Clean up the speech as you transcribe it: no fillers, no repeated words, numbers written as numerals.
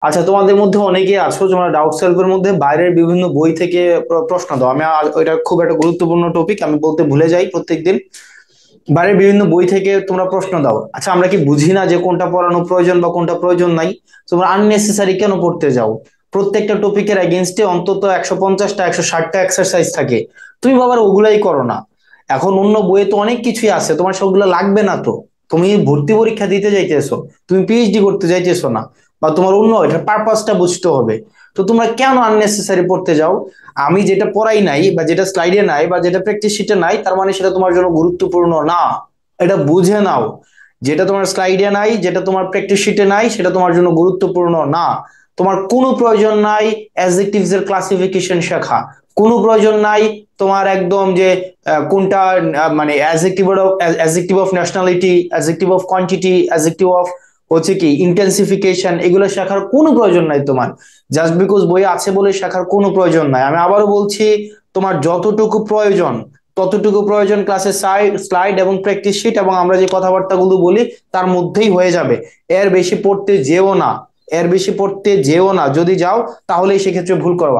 আচ্ছা, তোমাদের মধ্যে অনেকে আছো তোমরা ডাউট সলভের মধ্যে বাইরের বিভিন্ন বই থেকে প্রশ্ন দাও। ওইটা খুব একটা গুরুত্বপূর্ণ টপিক, আমি বলতে ভুলে যাই প্রত্যেকদিন। বাইরের বিভিন্ন বই থেকে তোমরা প্রশ্ন দাও। আচ্ছা, আমরা কি বুঝি না যে কোনটা পড়ানো প্রয়োজন বা কোনটা প্রয়োজন নাই? তোমরা আননেসেসারি কেন পড়তে যাও? প্রত্যেকটা টপিকের এগেনস্টে অন্তত 150টা 160টা এক্সারসাইজ থাকে। তুমি বাবার ওগুলাই করো না। এখন অন্য বইয়ে তো অনেক কিছুই আছে, তোমার সবগুলো লাগবে না তো। তুমি ভর্তি পরীক্ষা দিতে যাইতেছো, তুমি পিএইচডি করতে যাইতেছো না, বা তোমার অন্য এটার পারপাসটা বুঝতে হবে। তো তোমরা কেন আননেসেসারি পড়তে যাও? আমি যেটা পড়াই নাই বা যেটা স্লাইডে নাই বা যেটা প্র্যাকটিস শিটে নাই তার মানে সেটা তোমার জন্য গুরুত্বপূর্ণ না। এটা বুঝে নাও। যেটা তোমার স্লাইডে নাই, যেটা তোমার প্র্যাকটিস শিটে নাই, সেটা তোমার জন্য গুরুত্বপূর্ণ না। তোমার কোনো প্রয়োজন নাই অ্যাডজেক্টিভস এর ক্লাসিফিকেশন শেখা। কোনো প্রয়োজন নাই তোমার একদম যে কোনটা মানে adjective of nationality, adjective of quantity, adjective of হচ্ছে কি ইন্টেন্সিফিকেশন, এগুলো শেখার কোনো প্রয়োজন নাই তোমার। জাস্ট বিকজ বই আছে বলে শেখার কোনো প্রয়োজন নাই। আমি আবারও বলছি, তোমার যতটুকু প্রয়োজন ততটুকু প্রয়োজন ক্লাসের স্লাইড এবং প্র্যাকটিস শিট এবং আমরা যে কথাবার্তাগুলো বলি তার মধ্যেই হয়ে যাবে। এর বেশি পড়তে যেও না। এর বেশি পড়তে যেও না, যদি যাও তাহলেই সেক্ষেত্রে ভুল করবা।